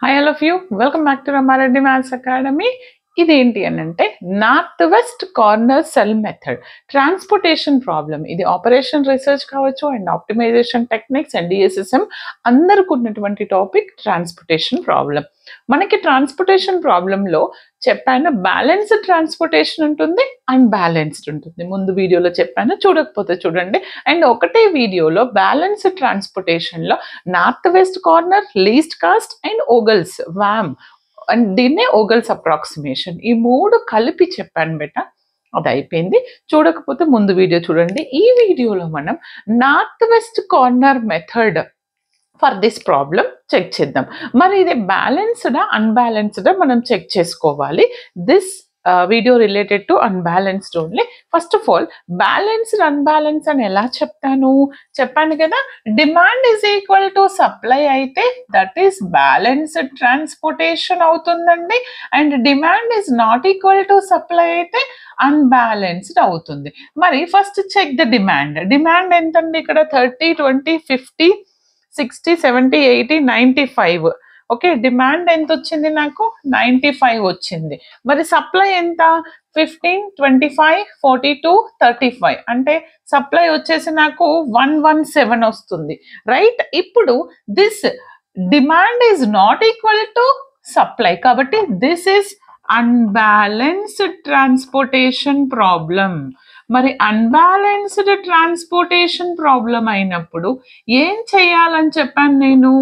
Hi all of you, welcome back to Ramareddy Maths Academy. ఇదేంటి అని అంటే north west corner cell method transportation problem. ఇది operation research కావచ్చు and optimisation techniques and డిఎస్ఎస్ఎం అందరికి ఉన్నటువంటి topic transportation problem. మనకి transportation ప్రాబ్లంలో చెప్పాను బ్యాలెన్స్డ్ ట్రాన్స్పోర్టేషన్ ఉంటుంది, అన్బ్యాలెన్స్డ్ ఉంటుంది. ముందు వీడియోలో చెప్పాను, చూడకపోతే చూడండి. అండ్ ఒకటే వీడియోలో బ్యాలెన్స్డ్ ట్రాన్స్పోర్టేషన్లో north west corner, least cost and Vogel's VAM and దీన్నే ఓగల్స్ అప్రాక్సిమేషన్, ఈ మూడు కలిపి చెప్పాను బెట. అది అయిపోయింది, చూడకపోతే ముందు వీడియో చూడండి. ఈ వీడియోలో మనం north west corner method for this problem check చేద్దాం. మరి ఇది బ్యాలెన్స్డా అన్బ్యాలెన్స్డా మనం చెక్ చేసుకోవాలి. This video related to unbalanced only. First of all balanced unbalance అని ఎలా చెప్పాను కదా, demand is equal to supply అయితే దట్ ఈస్ బ్యాలెన్స్డ్ ట్రాన్స్పోర్టేషన్ అవుతుందండి. And demand is not equal to supply అయితే అన్బ్యాలెన్స్డ్ అవుతుంది. మరి first check the demand. Demand ఎంతండి ఇక్కడ? 30, 20, 50, 60, 70, 80, 95. ఓకే, డిమాండ్ ఎంత వచ్చింది నాకు? 95 వచ్చింది. మరి సప్లై ఎంత? 15, 25, 42, 35. అంటే సప్లై వచ్చేసి నాకు 117 వస్తుంది, రైట్? ఇప్పుడు this demand is not equal to supply కాబట్టి this is unbalanced transportation problem. మరి అన్బ్యాలెన్స్డ్ ట్రాన్స్పోర్టేషన్ ప్రాబ్లం అయినప్పుడు ఏం చేయాలని చెప్పాను నేను?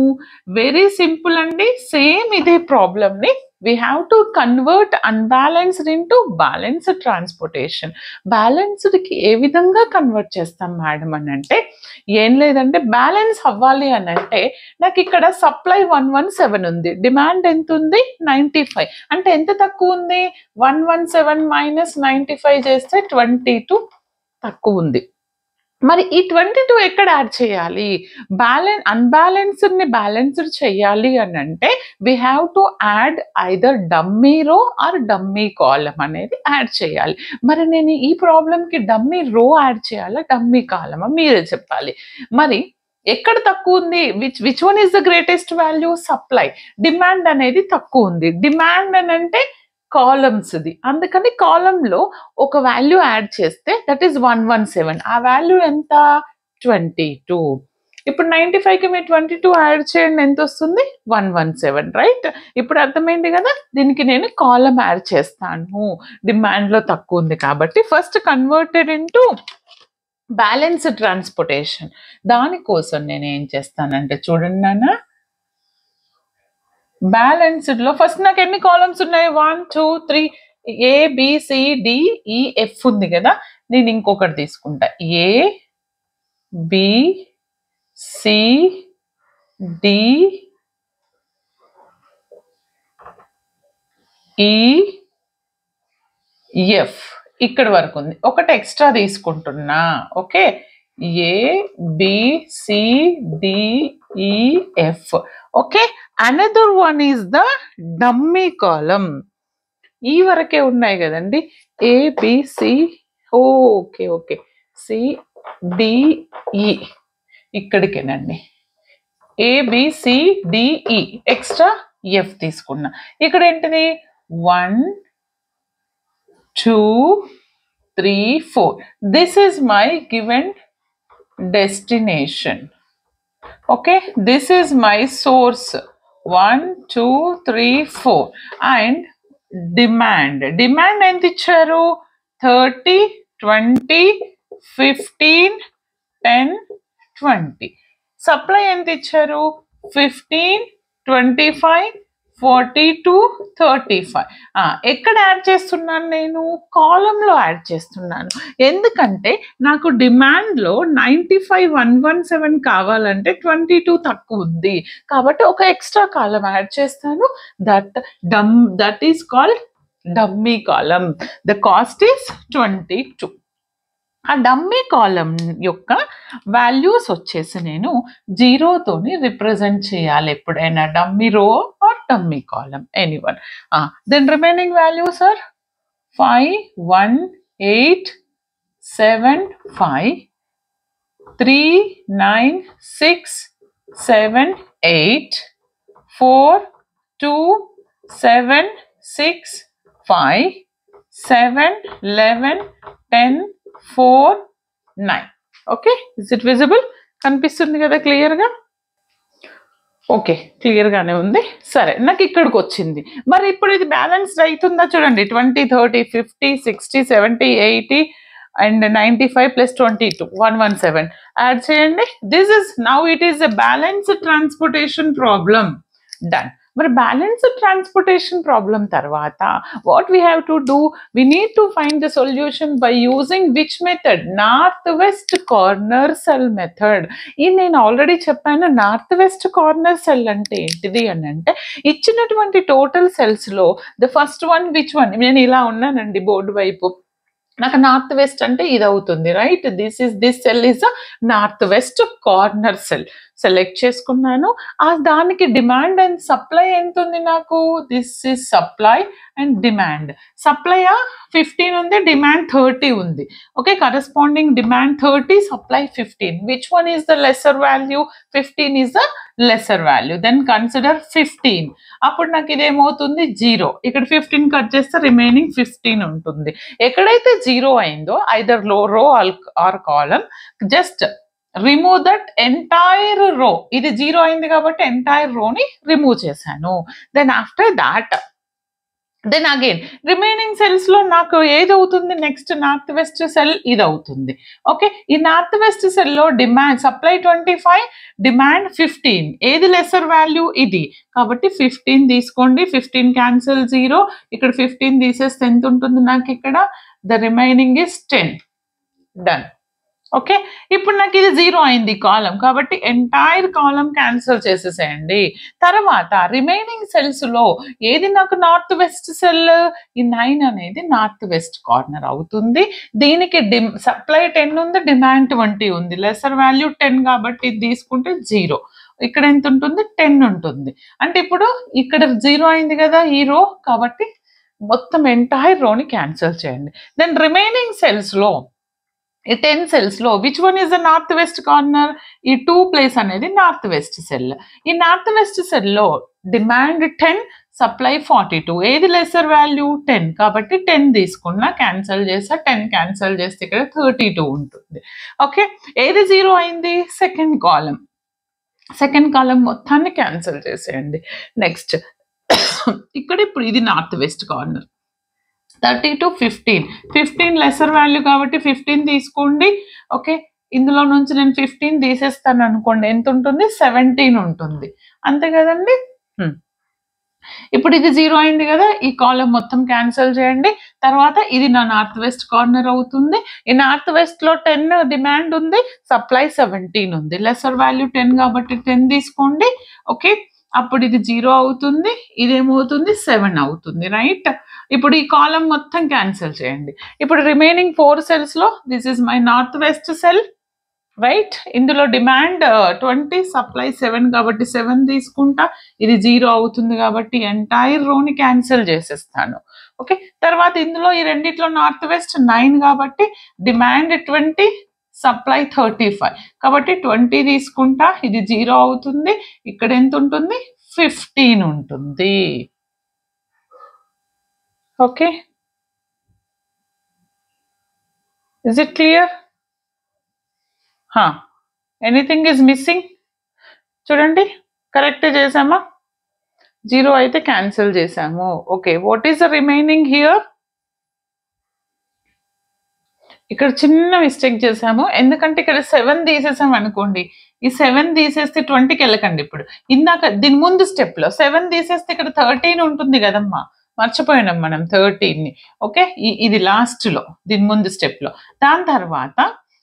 వెరీ సింపుల్ అండి. సేమ్ ఇదే ప్రాబ్లమ్ని we have to convert unbalanced into balanced transportation. Balanced కి ఏ విధంగా కన్వర్ట్ చేస్తాం మేడం అని అంటే, ఏం లేదంటే బ్యాలెన్స్ అవ్వాలి అని అంటే నాకు ఇక్కడ సప్లై 117 ఉంది, డిమాండ్ ఎంత ఉంది? 95. అంటే ఎంత తక్కువ ఉంది? 117 మైనస్ 95 చేస్తే 22 తక్కువ ఉంది. మరి ఈ 22 ఎక్కడ యాడ్ చేయాలి? అన్బ్యాలెన్స్డ్ ని బ్యాలెన్స్డ్ చేయాలి అని అంటే we have to add either dummy row or dummy column అనేది యాడ్ చేయాలి. మరి నేను ఈ ప్రాబ్లంకి డమ్మీ రో యాడ్ చేయాలా, డమ్మీ కాలమా మీరే చెప్పాలి. మరి ఎక్కడ తక్కువ ఉంది? Which one is the greatest value? Supply. Demand అనేది తక్కువ ఉంది. డిమాండ్ అని అంటే కాలమ్స్ది, అందుకని కాలంలో ఒక వాల్యూ యాడ్ చేస్తే దట్ ఈస్ 117. ఆ వాల్యూ ఎంత? 22. ఇప్పుడు 95కి మీరు 22 యాడ్ చేయండి, ఎంత వస్తుంది? 117, రైట్? ఇప్పుడు అర్థమైంది కదా. దీనికి నేను కాలం యాడ్ చేస్తాను, డిమాండ్లో తక్కువ ఉంది కాబట్టి. First converted into balanced transportation. దానికోసం నేను ఏం చేస్తానంటే చూడండి నాన్న, బ్యాలెన్స్డ్ లో ఫస్ట్ నాకు ఎన్ని కాలమ్స్ ఉన్నాయి? 1, 2, 3, A, B, C, D, E, F ఉంది కదా. నేను ఇంకొకటి తీసుకుంటా, A, B, C, D, E, F. ఇక్కడ వరకు ఉంది. ఒకటి ఎక్స్ట్రా తీసుకుంటున్నా. Okay, A, B, C, D, E, F. Okay, another one is the dummy column. ఈ వరకే ఉన్నాయి కదండి, ABC. Okay okay, CDE ఇక్కడికేనండి. ABCDE extra F తీసుకున్నా. ఇక్కడ ఏంటిది? 1, 2, 3, 4. This is my given destination. Okay, this is my source. 1, 2, 3, 4. And demand ఎంత ఇచ్చారు? 30, 20, 15, 10, 20. Supply ఎంత ఇచ్చారు? 15, 25, 42, 35. ఎక్కడ యాడ్ చేస్తున్నాను నేను? కాలంలో యాడ్ చేస్తున్నాను. ఎందుకంటే నాకు డిమాండ్లో 95, 117 కావాలంటే 22 తక్కువ ఉంది కాబట్టి ఒక ఎక్స్ట్రా కాలం యాడ్ చేస్తాను. That is called dummy column. The cost is 22. ఆ డమ్మీ కాలం యొక్క వాల్యూస్ వచ్చేసి నేను జీరోతోని రిప్రజెంట్ చేయాలి ఎప్పుడైనా, dummy row or dummy column, anyone. Then remaining values are 5, 1, 8, 7, 5, 3, 9, 6, 7, 8, 4, 2, 7, 6, 5, 7, 11, 10, 4, 9. Okay, is it visible? కనిపిస్తుంది కదా క్లియర్గా? ఓకే, క్లియర్గానే ఉంది. సరే, నాకు ఇక్కడికి వచ్చింది. మరి ఇప్పుడు ఇది బ్యాలెన్స్డ్ అవుతుందా? చూడండి, 20, 30, 50, 60, 70, 80 అండ్ 95 ప్లస్ 22, 117 యాడ్ చేయండి. This is now it is a balanced transportation problem. Done. మరి బ్యాలెన్స్డ్ ట్రాన్స్పోర్టేషన్ ప్రాబ్లం తర్వాత what we have to do? We need to find the solution by using which method? North west corner cell method. ఇది నేను already చెప్పాను. North west corner cell అంటే ఏంటిది అని అంటే, ఇచ్చినటువంటి టోటల్ సెల్స్లో the first one which one? నేను ఇలా ఉన్నానండి బోర్డు వైపు, నాకు నార్త్ వెస్ట్ అంటే ఇది అవుతుంది, right? This cell is a north west corner cell. Select చేసుకున్నాను. దానికి డిమాండ్ అండ్ సప్లై ఎంత ఉంది నాకు? This is supply and demand. Supply 15 ఉంది, డిమాండ్ 30 ఉంది. Okay, corresponding demand 30, supply 15. Which one is the lesser value? 15 is the lesser value. Then consider 15. అప్పుడు నాకు ఇదేమవుతుంది? 0. ఇక్కడ 15 కట్ చేస్తే రిమైనింగ్ 15 ఉంటుంది. ఎక్కడైతే 0 అయిందో either row or column, just remove that entire row. ఇది 0 అయింది కాబట్టి ఎంటైర్ రోని రిమూవ్ చేశాను. Then after that then again remaining cells లో నాకు ఏది అవుతుంది? నెక్స్ట్ నార్త్ వెస్ట్ సెల్ ఇది అవుతుంది. ఓకే, ఈ నార్త్ వెస్ట్ సెల్ లో డిమాండ్ సప్లై 25, డిమాండ్ 15. ఏది లెసర్ వాల్యూ? ఇది. కాబట్టి 15 తీసుకోండి. 15 క్యాన్సిల్ 0. ఇక్కడ 15 తీసేస్తే ఎంత ఉంటుంది నాకు ఇక్కడ? The remaining is 10. Done. Okay, ఇప్పుడు నాకు ఇది 0 అయింది కాలం, కాబట్టి ఎంటైర్ కాలం క్యాన్సిల్ చేసేసేయండి. తర్వాత రిమైనింగ్ సెల్స్ లో ఏది నాకు నార్త్ వెస్ట్ సెల్? ఈ 9 అనేది నార్త్ వెస్ట్ కార్నర్ అవుతుంది. దీనికి సప్లై 10 ఉంది, డిమాండ్ 20 ఉంది. లెసర్ వాల్యూ 10 కాబట్టి ఇది తీసుకుంటే 0. ఇక్కడ ఎంత ఉంటుంది? 10 ఉంటుంది. అంటే ఇప్పుడు ఇక్కడ 0 అయింది కదా ఈ రో, కాబట్టి మొత్తం ఎంటైర్ రోని క్యాన్సిల్ చేయండి. దెన్ రిమైనింగ్ సెల్స్ లో ఈ 10 సెల్స్ లో which one is the north west corner? ఈ 2 ప్లేస్ అనేది నార్త్ వెస్ట్ సెల్. ఈ నార్త్ వెస్ట్ సెల్ లో డిమాండ్ 10, సప్లై 42. ఏది లెసర్ వాల్యూ? 10. కాబట్టి 10 తీసుకున్నా, క్యాన్సిల్ చేస్తా. 10 క్యాన్సిల్ చేస్తే ఇక్కడ 32 ఉంటుంది. ఓకే, ఏది 0 అయింది? Second column. సెకండ్ కాలం మొత్తాన్ని క్యాన్సిల్ చేసేయండి. నెక్స్ట్ ఇక్కడ ఇప్పుడు ఇది north west corner. 30 to 15. 15 lesser value కాబట్టి 15 తీసుకోండి. ఓకే, ఇందులో నుంచి నేను 15 తీసేస్తాను అనుకోండి, ఎంత ఉంటుంది? 17 ఉంటుంది. అంతే కదండి. ఇప్పుడు ఇది 0 అయింది కదా, ఈ కాలం మొత్తం క్యాన్సిల్ చేయండి. తర్వాత ఇది నా నార్త్ వెస్ట్ కార్నర్ అవుతుంది. ఈ నార్త్ వెస్ట్ లో 10 డిమాండ్ ఉంది, సప్లై 17 ఉంది. లెసర్ వాల్యూ 10 కాబట్టి 10 తీసుకోండి. ఓకే, అప్పుడు ఇది 0 అవుతుంది, ఇదేమవుతుంది? 7 అవుతుంది, రైట్? ఇప్పుడు ఈ కాలం మొత్తం క్యాన్సిల్ చేయండి. ఇప్పుడు రిమైనింగ్ 4 సెల్స్ లో this is my north west cell, right? ఇందులో డిమాండ్ 20, సప్లై 7 కాబట్టి 7 తీసుకుంటా. ఇది 0 అవుతుంది కాబట్టి ఎంటైర్ రోని క్యాన్సిల్ చేసేస్తాను. ఓకే, తర్వాత ఇందులో ఈ రెండిట్లో నార్త్ వెస్ట్ 9 కాబట్టి డిమాండ్ 20, సప్లై 35 కాబట్టి 20 తీసుకుంటా. ఇది 0 అవుతుంది. ఇక్కడ ఎంత ఉంటుంది? 15 ఉంటుంది. Okay, is it clear? Anything is missing? చూడండి, కరెక్ట్ చేసామా? 0 అయితే క్యాన్సిల్ చేసాము. Okay, what is the remaining here? ఇక్కడ చిన్న మిస్టేక్ చేసాము, ఎందుకంటే ఇక్కడ 7 తీసేసాం అనుకోండి. ఈ 7 తీసేస్తే 20కి వెళ్ళకండి. ఇప్పుడు ఇందాక దీని ముందు స్టెప్ లో 7 తీసేస్తే ఇక్కడ 13 ఉంటుంది కదమ్మా, మర్చిపోయినాం మనం 13ని. ఓకే, ఇది లాస్ట్ లో, దీని ముందు స్టెప్ లో. దాని తర్వాత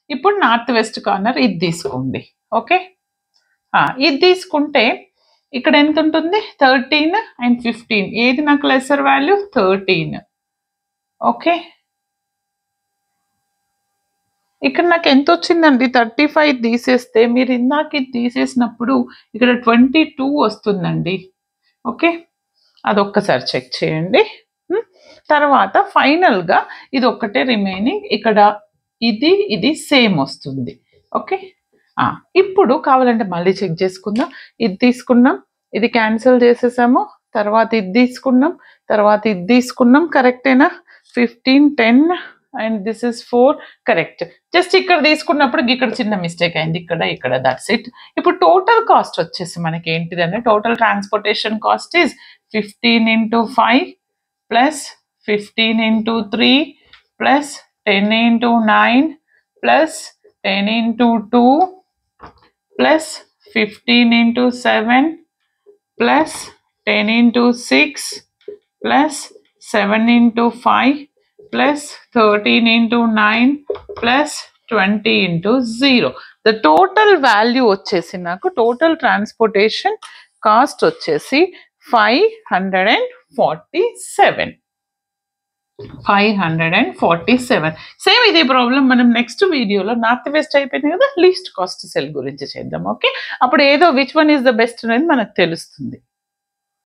ఇప్పుడు నార్త్ వెస్ట్ కార్నర్ ఇది తీసుకోండి. ఓకే, ఇది తీసుకుంటే ఇక్కడ ఎంత ఉంటుంది? 13 అండ్ 15. ఏది నాకు లెసర్ వాల్యూ? 13. ఓకే, ఇక్కడ నాకు ఎంత వచ్చిందండి? 35 తీసేస్తే, మీరు ఇందాక ఇది తీసేసినప్పుడు ఇక్కడ 22 వస్తుందండి. ఓకే, అదొక్కసారి చెక్ చేయండి. తర్వాత ఫైనల్గా ఇది ఒక్కటే రిమైనింగ్, ఇక్కడ ఇది సేమ్ వస్తుంది. ఓకే, ఇప్పుడు కావాలంటే మళ్ళీ చెక్ చేసుకుందాం. ఇది తీసుకున్నాం, ఇది క్యాన్సిల్ చేసేసాము, తర్వాత ఇది తీసుకున్నాం, తర్వాత ఇది తీసుకున్నాం, కరెక్టేనా? 15, 10 and this is 4, correct. Just ఇక్కడ తీసుకున్నప్పుడు ఇక్కడ చిన్న మిస్టేక్ అయింది, ఇక్కడ దట్స్ ఇట్. ఇప్పుడు టోటల్ కాస్ట్ వచ్చేసి మనకి ఏంటిదంటే total transportation cost is 15 into 5 plus 15 into 3 plus 10 into 9 plus 10 into 2 plus 15 into 7 plus 10 into 6 plus 7 into 5 plus 13 into 9 plus 20 into 0. The total value వచ్చేసి నాకు టోటల్ ట్రాన్స్పోర్టేషన్ కాస్ట్ వచ్చేసి 547. 547. Same ఇదే problem మనం next వీడియోలో north west అయిపోయింది కదా, least cost cell గురించి చేద్దాం. ఓకే, అప్పుడు ఏదో which one is the best అనేది మనకు తెలుస్తుంది.